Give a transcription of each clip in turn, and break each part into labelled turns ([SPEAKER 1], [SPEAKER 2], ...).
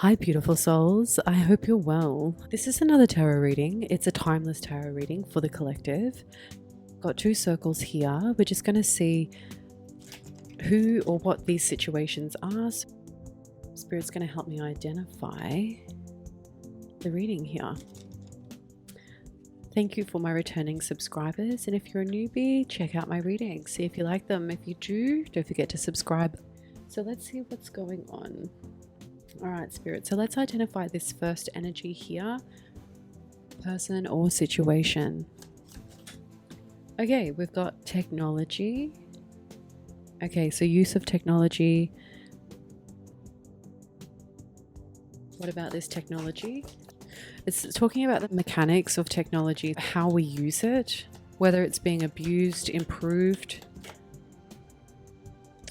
[SPEAKER 1] Hi, beautiful souls. I hope you're well. This is another tarot reading. It's a timeless tarot reading for the collective. Got two circles here. We're just going to see who or what these situations are. Spirit's going to help me identify the reading here. Thank you for my returning subscribers. And if you're a newbie, check out my readings. See if you like them. If you do, don't forget to subscribe. So let's see what's going on. All right, Spirit. So let's identify this first energy here. Person or situation. Okay, we've got technology. Okay, so use of technology. What about this technology? It's talking about the mechanics of technology, how we use it, whether it's being abused, improved.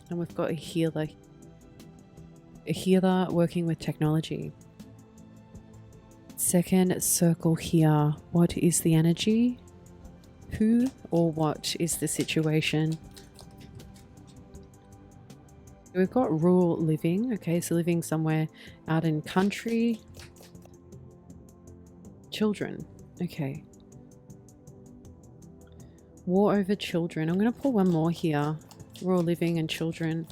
[SPEAKER 1] And we've got a healer. A healer working with technology. Second circle here. What is the energy? Who or what is the situation? We've got rural living. Okay, so living somewhere out in country. Children. Okay. War over children. I'm going to pull one more here. Rural living and children.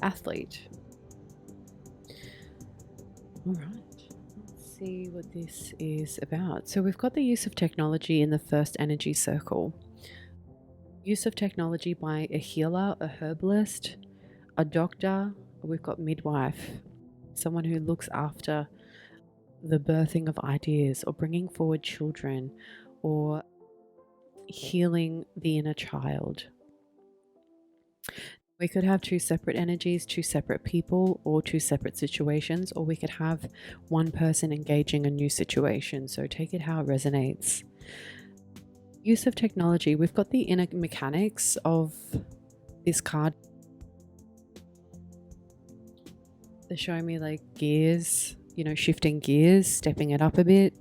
[SPEAKER 1] Athlete. All right, let's see what this is about. So we've got the use of technology in the first energy circle. Use of technology by a healer, a herbalist, a doctor. We've got midwife, someone who looks after the birthing of ideas or bringing forward children or healing the inner child. We could have two separate energies, two separate people, or two separate situations, or we could have one person engaging a new situation. So take it how it resonates. Use of technology. We've got the inner mechanics of this card. They're showing me like gears, shifting gears, stepping it up a bit.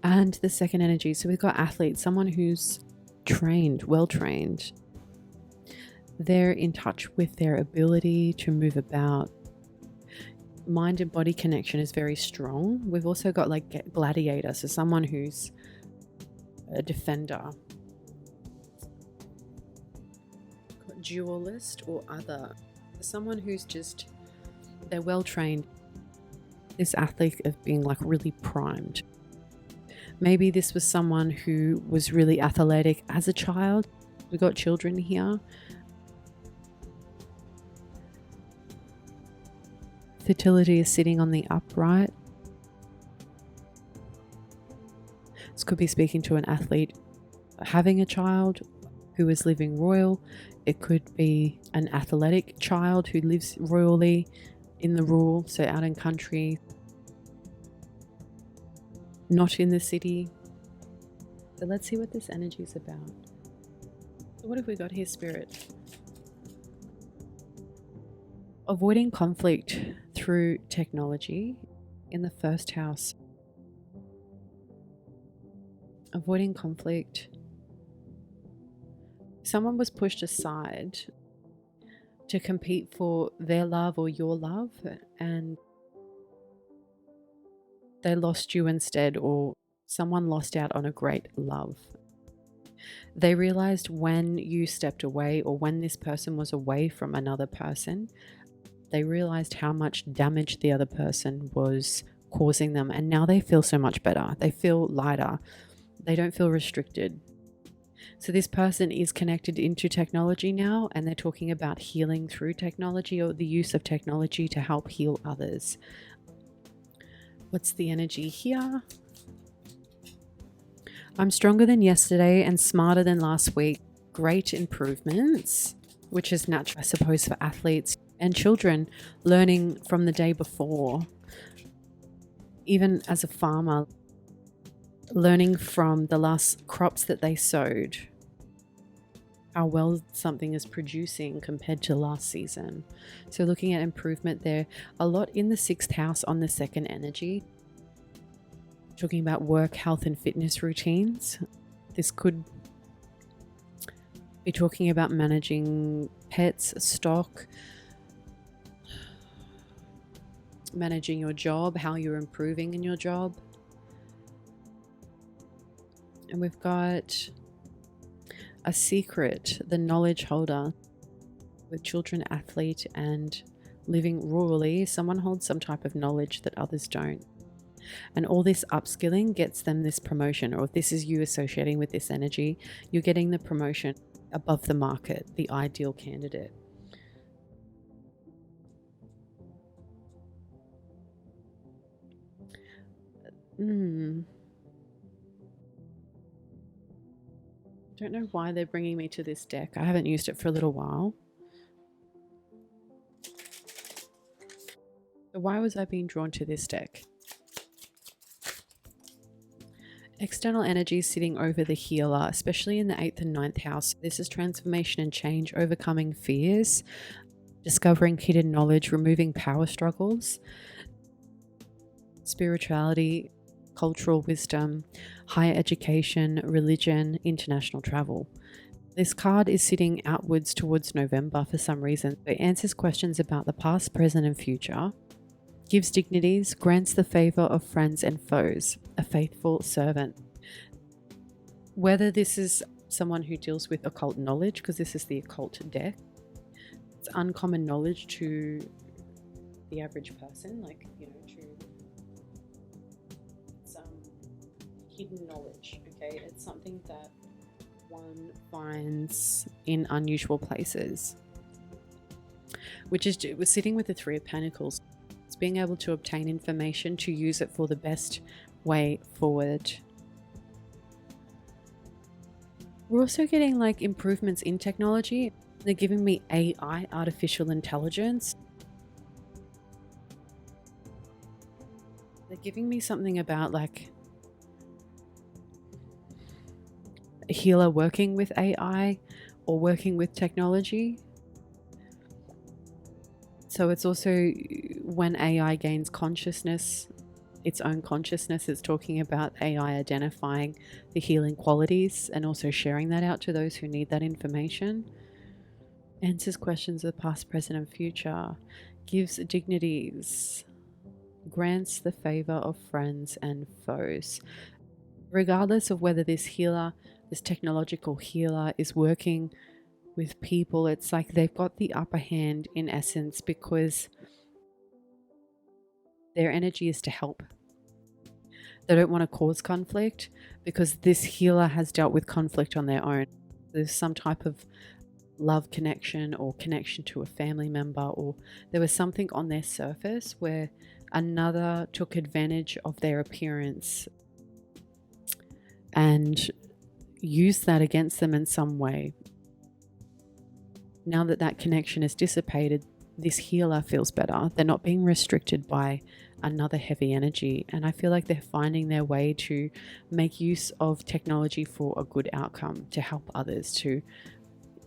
[SPEAKER 1] And the second energy, so we've got athlete, someone who's trained, well trained. They're in touch with their ability to move about. Mind and body connection is very strong. We've also got like gladiator, so someone who's a defender. Got dualist or other, someone who's they're well trained. This athlete of being like really primed. Maybe this was someone who was really athletic as a child. We've got children here. Fertility is sitting on the upright. This could be speaking to an athlete having a child who is living royal. It could be an athletic child who lives royally in the rural, so out in country. Not in the city. So let's see what this energy is about. So what have we got here, Spirit? Avoiding conflict through technology in the first house. Avoiding conflict. Someone was pushed aside to compete for their love or your love, and they lost you instead, or someone lost out on a great love. They realized when you stepped away, or when this person was away from another person, they realized how much damage the other person was causing them. And now they feel so much better. They feel lighter. They don't feel restricted. So this person is connected into technology now, and they're talking about healing through technology, or the use of technology to help heal others. What's the energy here? I'm stronger than yesterday and smarter than last week. Great improvements, which is natural, I suppose, for athletes and children learning from the day before. Even as a farmer, learning from the last crops that they sowed, how well something is producing compared to last season. So looking at improvement there, a lot in the 6th house on the second energy. Talking about work, health and fitness routines. This could You're talking about managing pets, stock, managing your job, how you're improving in your job. And we've got a secret, the knowledge holder, with children, athlete, and living rurally. Someone holds some type of knowledge that others don't. And all this upskilling gets them this promotion, or if this is you associating with this energy, you're getting the promotion above the market, the ideal candidate. Don't know why they're bringing me to this deck. I haven't used it for a little while. So why was I being drawn to this deck? External energy sitting over the healer, especially in the 8th and 9th house. This is transformation and change, overcoming fears, discovering hidden knowledge, removing power struggles, spirituality, cultural wisdom, higher education, religion, international travel. This card is sitting outwards towards November for some reason. It answers questions about the past, present, and future, gives dignities, grants the favor of friends and foes, a faithful servant. Whether this is someone who deals with occult knowledge, because this is the occult deck, it's uncommon knowledge to the average person, like, to some hidden knowledge, okay? It's something that one finds in unusual places, which is we're sitting with the Three of Pentacles. It's being able to obtain information to use it for the best way forward. We're also getting like improvements in technology. They're giving me AI, artificial intelligence. They're giving me something about like a healer working with AI or working with technology. So it's also when AI gains consciousness, its own consciousness. It's talking about AI identifying the healing qualities and also sharing that out to those who need that information. Answers questions of the past, present, and future. Gives dignities. Grants the favor of friends and foes. Regardless of whether this healer, this technological healer, is working with people, it's like they've got the upper hand in essence, because their energy is to help. They don't want to cause conflict, because this healer has dealt with conflict on their own. There's some type of love connection or connection to a family member, or there was something on their surface where another took advantage of their appearance and used that against them in some way. Now that that connection is dissipated, this healer feels better. They're not being restricted by another heavy energy. And I feel like they're finding their way to make use of technology for a good outcome, to help others, to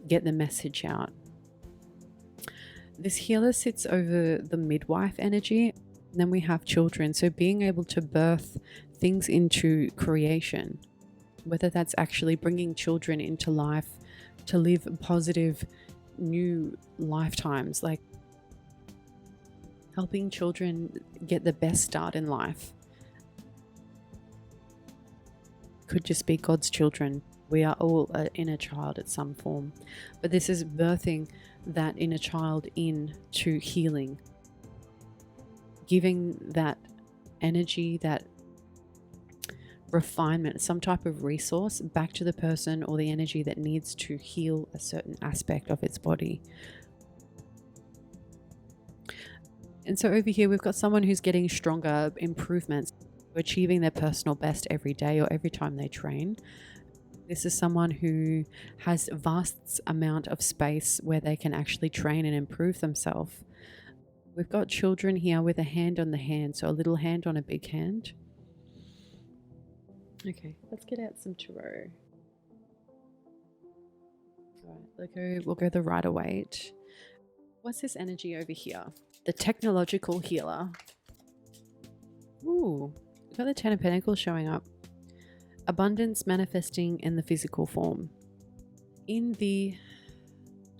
[SPEAKER 1] get the message out. This healer sits over the midwife energy. And then we have children. So being able to birth things into creation, whether that's actually bringing children into life to live positive new lifetimes, like helping children get the best start in life. Could just be God's children. We are all an inner child at some form, but this is birthing that inner child into healing, giving that energy, that refinement, some type of resource back to the person or the energy that needs to heal a certain aspect of its body. And so over here, we've got someone who's getting stronger, improvements, achieving their personal best every day or every time they train. This is someone who has a vast amount of space where they can actually train and improve themselves. We've got children here with a hand on the hand, so a little hand on a big hand. Okay, let's get out some tarot. All right, we'll go the Rider-Waite. What's this energy over here? The technological healer. Ooh, we've got the Ten of Pentacles showing up. Abundance manifesting in the physical form. in the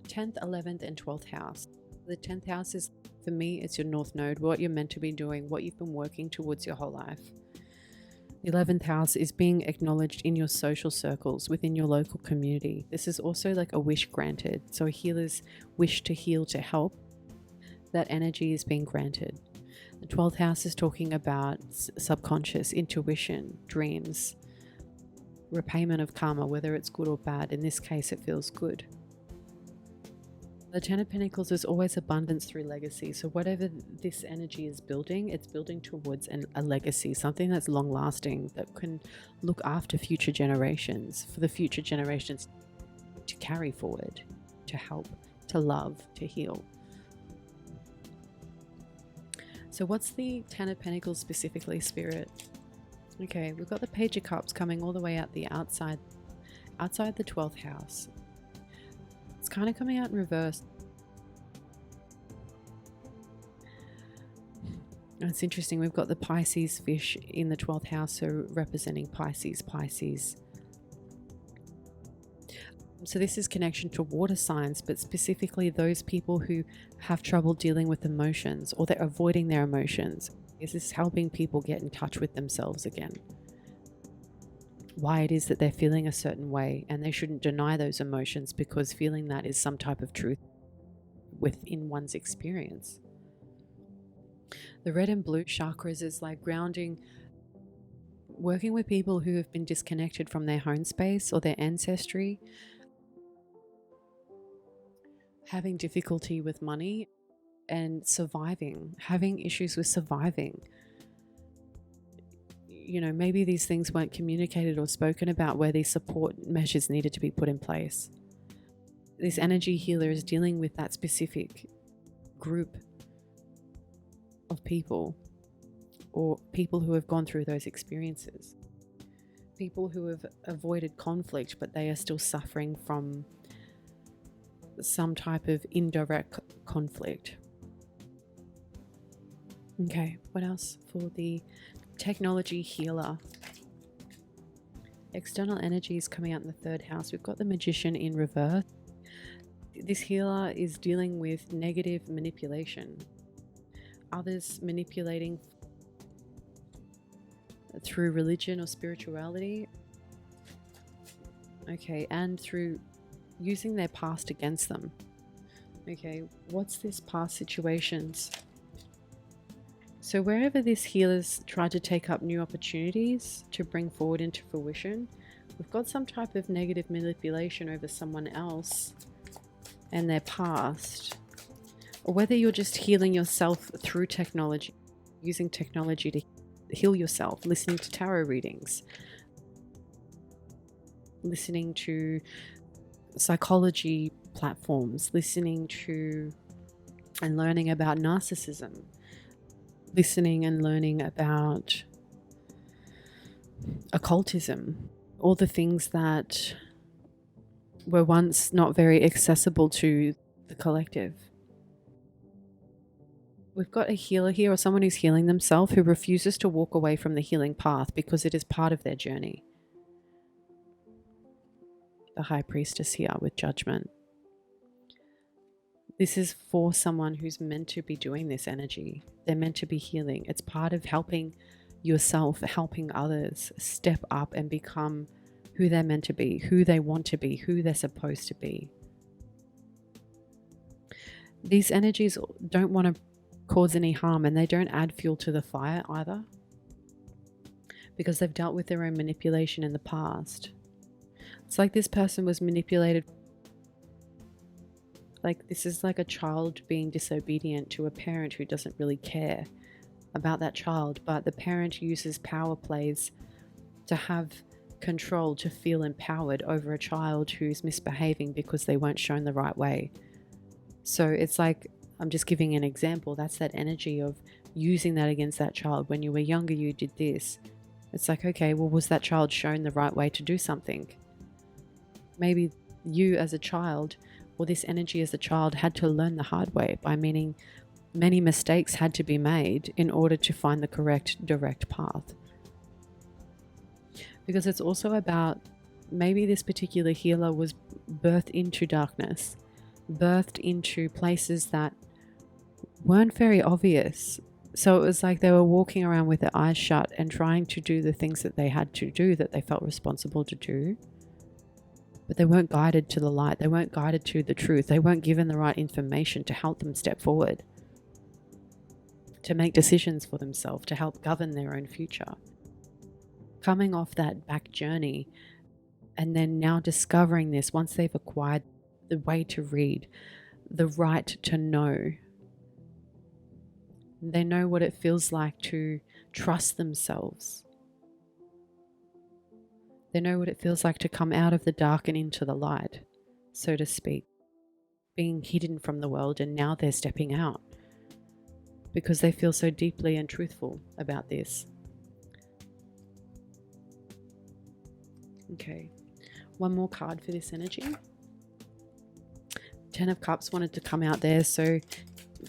[SPEAKER 1] 10th, 11th, and 12th house. The 10th house is, for me, it's your north node, what you're meant to be doing, what you've been working towards your whole life. The 11th house is being acknowledged in your social circles, within your local community. This is also like a wish granted. So a healer's wish to heal, to help, that energy is being granted. The 12th house is talking about subconscious, intuition, dreams, repayment of karma, whether it's good or bad. In this case, it feels good. The 10 of Pentacles is always abundance through legacy. So whatever this energy is building, it's building towards a legacy, something that's long lasting, that can look after future generations, for the future generations to carry forward, to help, to love, to heal. So what's the 10 of Pentacles specifically, Spirit? Okay, we've got the Page of Cups coming all the way out the outside the 12th house. It's kind of coming out in reverse. And it's interesting, we've got the Pisces fish in the 12th house, so representing Pisces. So this is connection to water signs, but specifically those people who have trouble dealing with emotions, or they're avoiding their emotions. This is helping people get in touch with themselves again. Why it is that they're feeling a certain way, and they shouldn't deny those emotions, because feeling that is some type of truth within one's experience. The red and blue chakras is like grounding, working with people who have been disconnected from their home space or their ancestry, having difficulty with money and surviving, having issues with surviving. You know, maybe these things weren't communicated or spoken about, where these support measures needed to be put in place. This energy healer is dealing with that specific group of people, or people who have gone through those experiences. People who have avoided conflict, but they are still suffering from some type of indirect conflict. Okay, what else for the technology healer? External energy is coming out in the 3rd house. We've got the Magician in reverse. This healer is dealing with negative manipulation. Others manipulating through religion or spirituality. Okay, and through using their past against them. Okay, what's this past situations? So wherever this healer's tried to take up new opportunities to bring forward into fruition, we've got some type of negative manipulation over someone else and their past. Or whether you're just healing yourself through technology, using technology to heal yourself, listening to tarot readings, listening to psychology platforms, listening to and learning about narcissism, listening and learning about occultism, all the things that were once not very accessible to the collective. We've got a healer here, or someone who's healing themselves, who refuses to walk away from the healing path because it is part of their journey. The High Priestess here with Judgment. This is for someone who's meant to be doing this energy. They're meant to be healing. It's part of helping yourself, helping others step up and become who they're meant to be, who they want to be, who they're supposed to be. These energies don't want to cause any harm, and they don't add fuel to the fire either, because they've dealt with their own manipulation in the past. It's like this person was manipulated. Like this is like a child being disobedient to a parent who doesn't really care about that child, but the parent uses power plays to have control, to feel empowered over a child who's misbehaving because they weren't shown the right way. So it's like, I'm just giving an example. That's that energy of using that against that child. When you were younger, you did this. It's like, okay, well, was that child shown the right way to do something? Maybe you as a child, or this energy as a child, had to learn the hard way, by meaning many mistakes had to be made in order to find the correct direct path. Because it's also about maybe this particular healer was birthed into darkness, birthed into places that weren't very obvious. So it was like they were walking around with their eyes shut and trying to do the things that they had to do, that they felt responsible to do. But they weren't guided to the light. They weren't guided to the truth. They weren't given the right information to help them step forward, to make decisions for themselves, to help govern their own future. Coming off that back journey and then now discovering this, once they've acquired the way to read, the right to know, they know what it feels like to trust themselves. They know what it feels like to come out of the dark and into the light, so to speak, being hidden from the world, and now they're stepping out because they feel so deeply and truthful about this. Okay, one more card for this energy. 10 of Cups wanted to come out there, so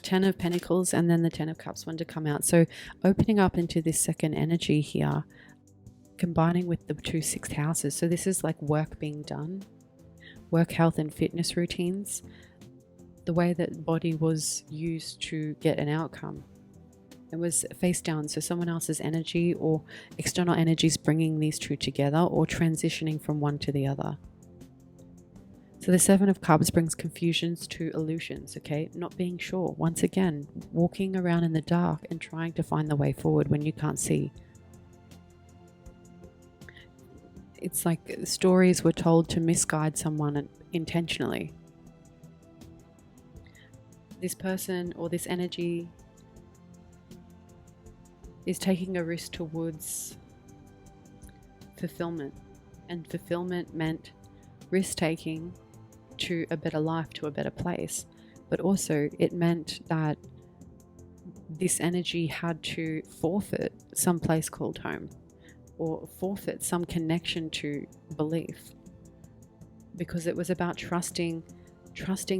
[SPEAKER 1] 10 of Pentacles and then the 10 of Cups wanted to come out. So opening up into this second energy here, combining with the 2 6th houses. So this is like work being done, work, health and fitness routines, the way that the body was used to get an outcome. It was face down, so someone else's energy or external energies bringing these two together or transitioning from one to the other. So the 7 of Cups brings confusions to illusions, okay? Not being sure. Once again, walking around in the dark and trying to find the way forward when you can't see. It's like stories were told to misguide someone intentionally. This person or this energy is taking a risk towards fulfillment. And fulfillment meant risk-taking to a better life, to a better place. But also it meant that this energy had to forfeit some place called home, or forfeit some connection to belief, because it was about trusting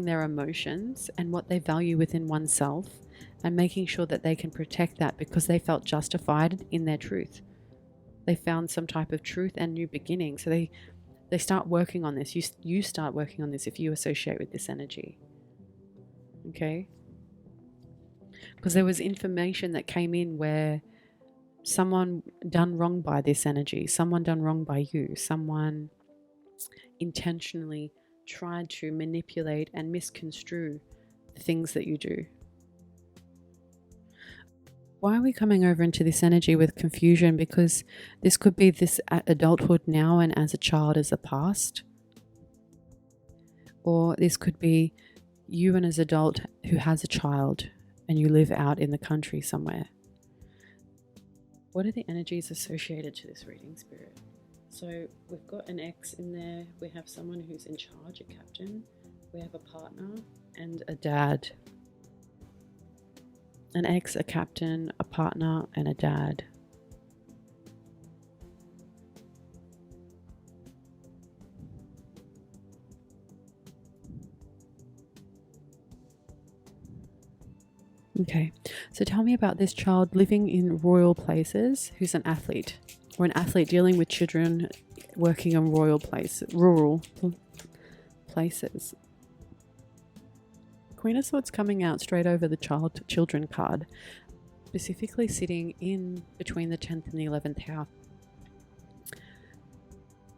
[SPEAKER 1] their emotions and what they value within oneself, and making sure that they can protect that because they felt justified in their truth. They found some type of truth and new beginning. So they start working on this. You start working on this if you associate with this energy. Okay? Because there was information that came in where someone done wrong by this energy, someone done wrong by you, someone intentionally tried to manipulate and misconstrue the things that you do. Why are we coming over into this energy with confusion? Because this could be this adulthood now and as a child as a past. Or this could be you and as an adult who has a child and you live out in the country somewhere. What are the energies associated to this reading, Spirit? So we've got an ex in there. We have someone who's in charge, a captain. We have a partner and a dad. An ex, a captain, a partner, and a dad. Okay, so tell me about this child living in royal places who's an athlete, or an athlete dealing with children working in rural places. Queen of Swords coming out straight over the children card, specifically sitting in between the 10th and the 11th house.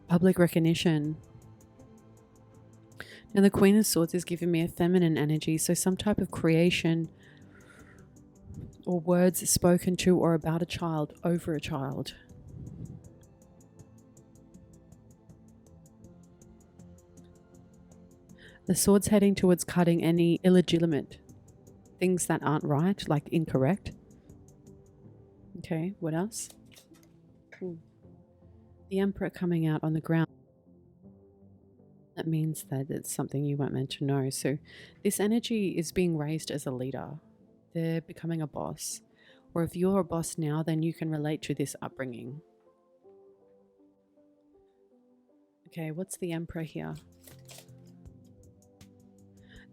[SPEAKER 1] Public recognition. Now the Queen of Swords is giving me a feminine energy, so some type of creation or words spoken to or about a child over a child. The sword's heading towards cutting any illegitimate things that aren't right, like incorrect. Okay, what else? Ooh. The Emperor coming out on the ground. That means that it's something you weren't meant to know. So this energy is being raised as a leader. They're becoming a boss. Or if you're a boss now, then you can relate to this upbringing. Okay, what's the Emperor here?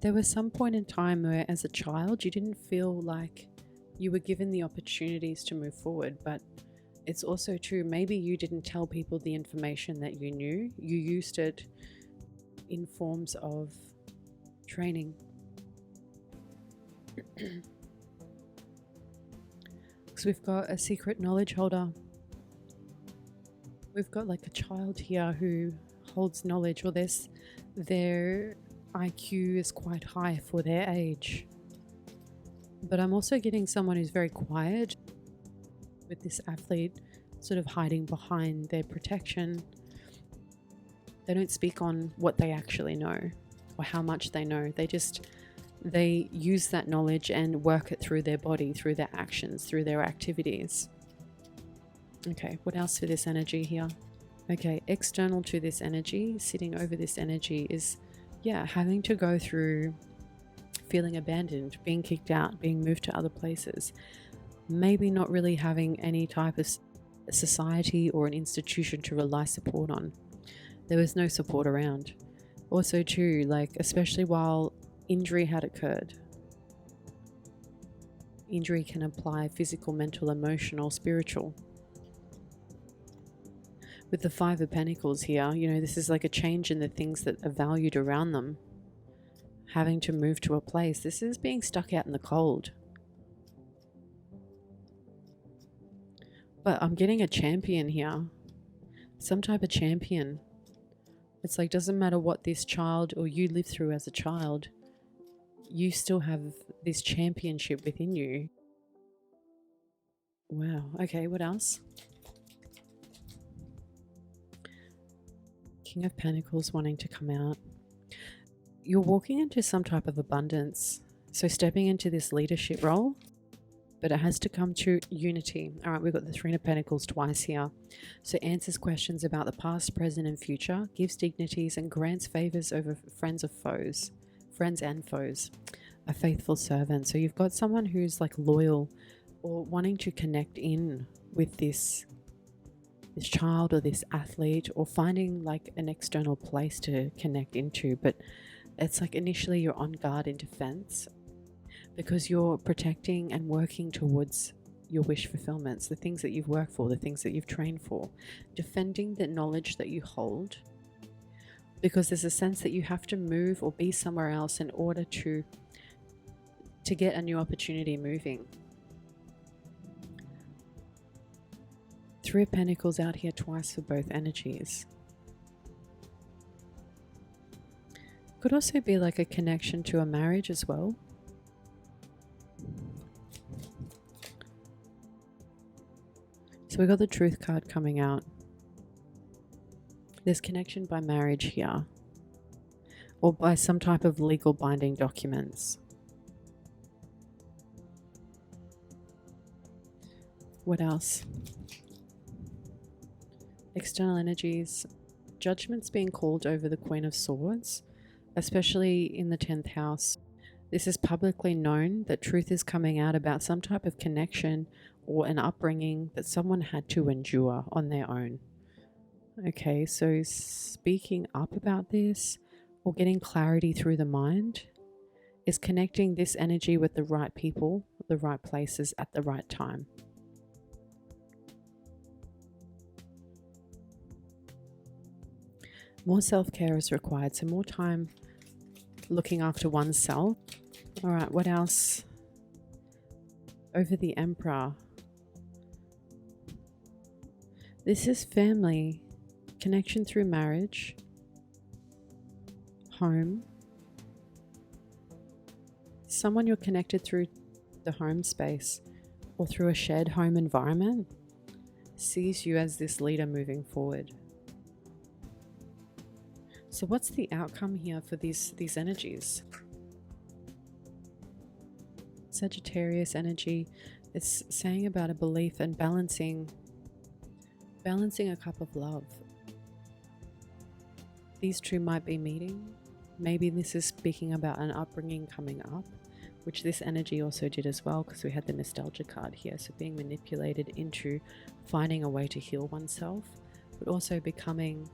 [SPEAKER 1] There was some point in time where as a child you didn't feel like you were given the opportunities to move forward, but It's also true, maybe you didn't tell people the information that you knew. You used it in forms of training. Because we've got a secret knowledge holder. We've got like a child here who holds knowledge, or their IQ is quite high for their age. But I'm also getting someone who's very quiet, with this athlete sort of hiding behind their protection. They don't speak on what they actually know or how much they know. They use that knowledge and work it through their body, through their actions, through their activities. Okay, what else for this energy here? Okay, external to this energy, sitting over this energy is, having to go through feeling abandoned, being kicked out, being moved to other places, maybe not really having any type of society or an institution to rely support on. There was no support around. Also too, like especially while injury had occurred. Injury can apply physical, mental, emotional, spiritual. With the Five of Pentacles here, this is like a change in the things that are valued around them. Having to move to a place. This is being stuck out in the cold. But I'm getting a champion here. Some type of champion. It's like, doesn't matter what this child or you lived through as a child, you still have this championship within you. Wow. Okay, what else? King of Pentacles wanting to come out. You're walking into some type of abundance. So stepping into this leadership role, but it has to come to unity. All right, we've got the Three of Pentacles twice here. So answers questions about the past, present, and future, gives dignities and grants favors over friends and foes. A faithful servant. So you've got someone who's like loyal or wanting to connect in with this child or this athlete, or finding like an external place to connect into. But it's like initially you're on guard in defense because you're protecting and working towards your wish fulfillments, the things that you've worked for, the things that you've trained for, defending the knowledge that you hold, because there's a sense that you have to move or be somewhere else in order to get a new opportunity moving. Three of Pentacles out here twice for both energies. Could also be like a connection to a marriage as well. So we got the Truth card coming out. There's connection by marriage here, or by some type of legal binding documents. What else? External energies. Judgment's being called over the Queen of Swords, especially in the 10th house. This is publicly known that truth is coming out about some type of connection or an upbringing that someone had to endure on their own. Okay, so speaking up about this or getting clarity through the mind is connecting this energy with the right people, the right places at the right time. More self-care is required, so more time looking after oneself. All right, what else? Over the Emperor. This is family, connection through marriage, home, someone you're connected through the home space or through a shared home environment sees you as this leader moving forward. So what's the outcome here for these energies? Sagittarius energy, it's saying about a belief and balancing a cup of love. These two might be meeting. Maybe this is speaking about an upbringing coming up, which this energy also did as well, because we had the nostalgia card here. So being manipulated into finding a way to heal oneself, but also becoming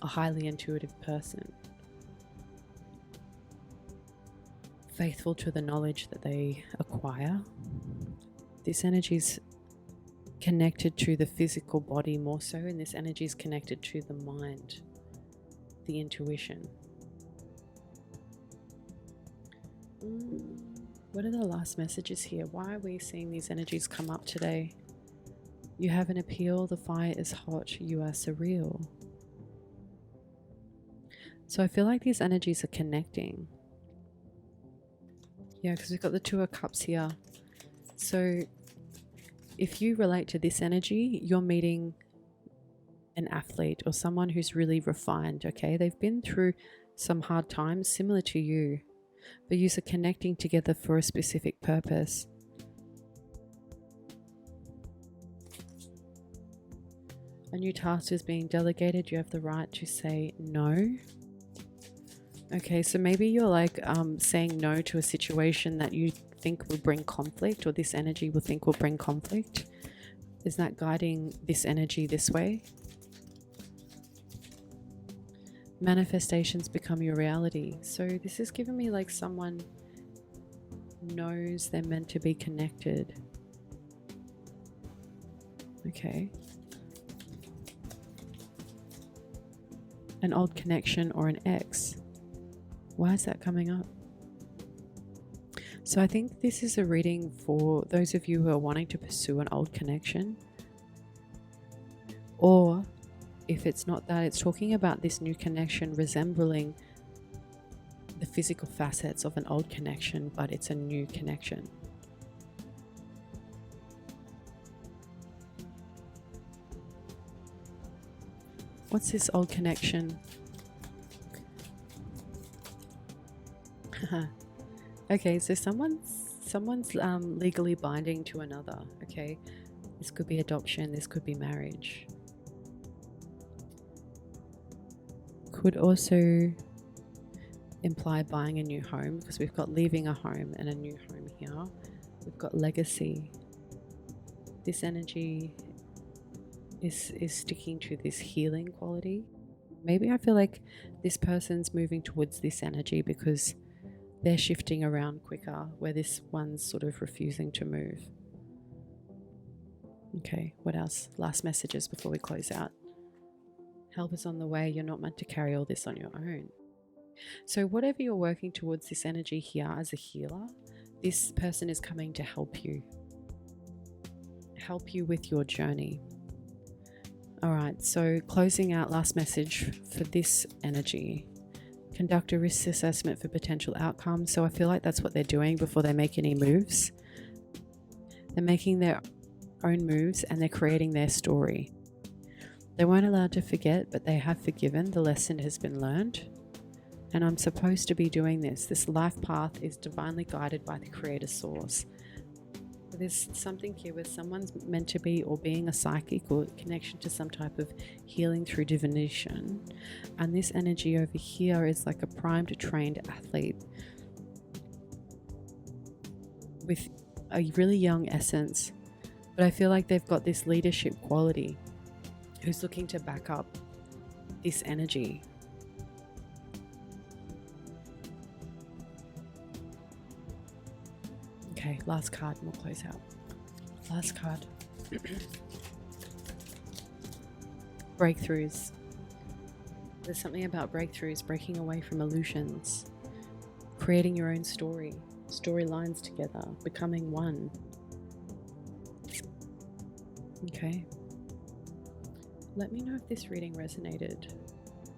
[SPEAKER 1] a highly intuitive person, faithful to the knowledge that they acquire. This energy's connected to the physical body more so, and this energy is connected to the mind, the intuition. What are the last messages here? Why are we seeing these energies come up today? You have an appeal, the fire is hot, you are surreal. So I feel like these energies are connecting. Yeah, because we've got the Two of Cups here. So if you relate to this energy, you're meeting an athlete or someone who's really refined, okay? They've been through some hard times similar to you, but you are connecting together for a specific purpose. A new task is being delegated. You have the right to say no. Okay, so maybe you're like saying no to a situation that you think will bring conflict, or this energy will think will bring conflict. Is that guiding this energy this way? Manifestations become your reality. So this is giving me like someone knows they're meant to be connected. Okay. An old connection or an ex. Why is that coming up? So I think this is a reading for those of you who are wanting to pursue an old connection. Or if it's not that, it's talking about this new connection resembling the physical facets of an old connection, but it's a new connection. What's this old connection? Okay, so someone's legally binding to another. Okay, this could be adoption, this could be marriage. Could also imply buying a new home, because we've got leaving a home and a new home here. We've got legacy. This energy is sticking to this healing quality. Maybe I feel like this person's moving towards this energy because they're shifting around quicker, where this one's sort of refusing to move. Okay, what else? Last messages before we close out. Help is on the way. You're not meant to carry all this on your own. So whatever you're working towards, this energy here as a healer, this person is coming to help you with your journey. All right, so closing out, last message for this energy. Conduct a risk assessment for potential outcomes. So I feel like that's what they're doing before they make any moves. They're making their own moves and they're creating their story. They weren't allowed to forget, but they have forgiven. The lesson has been learned. And I'm supposed to be doing this. This life path is divinely guided by the Creator Source. There's something here where someone's meant to be, or being a psychic, or connection to some type of healing through divination. And this energy over here is like a primed, trained athlete with a really young essence. But I feel like they've got this leadership quality who's looking to back up this energy. Okay, last card and we'll close out. Last card. Breakthroughs. There's something about breakthroughs, breaking away from illusions, creating your own story, storylines together, becoming one. Okay. Let me know if this reading resonated,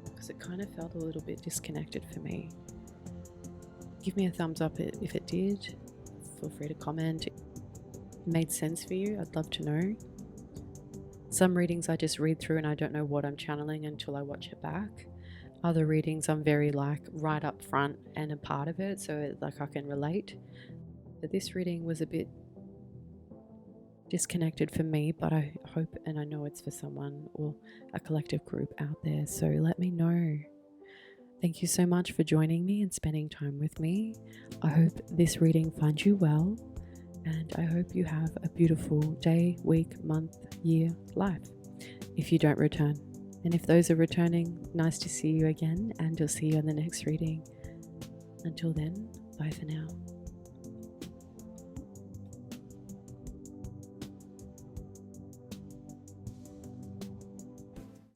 [SPEAKER 1] because it kind of felt a little bit disconnected for me. Give me a thumbs up if it did. Feel free to comment. It made sense for you. I'd love to know. Some readings I just read through and I don't know what I'm channeling until I watch it back. Other readings I'm very like right up front and a part of it, so like I can relate. But this reading was a bit disconnected for me, but I hope and I know it's for someone or a collective group out there. So let me know. Thank you so much for joining me and spending time with me. I hope this reading finds you well, and I hope you have a beautiful day, week, month, year, life if you don't return. And if those are returning, nice to see you again, and I'll see you in the next reading. Until then, bye for now.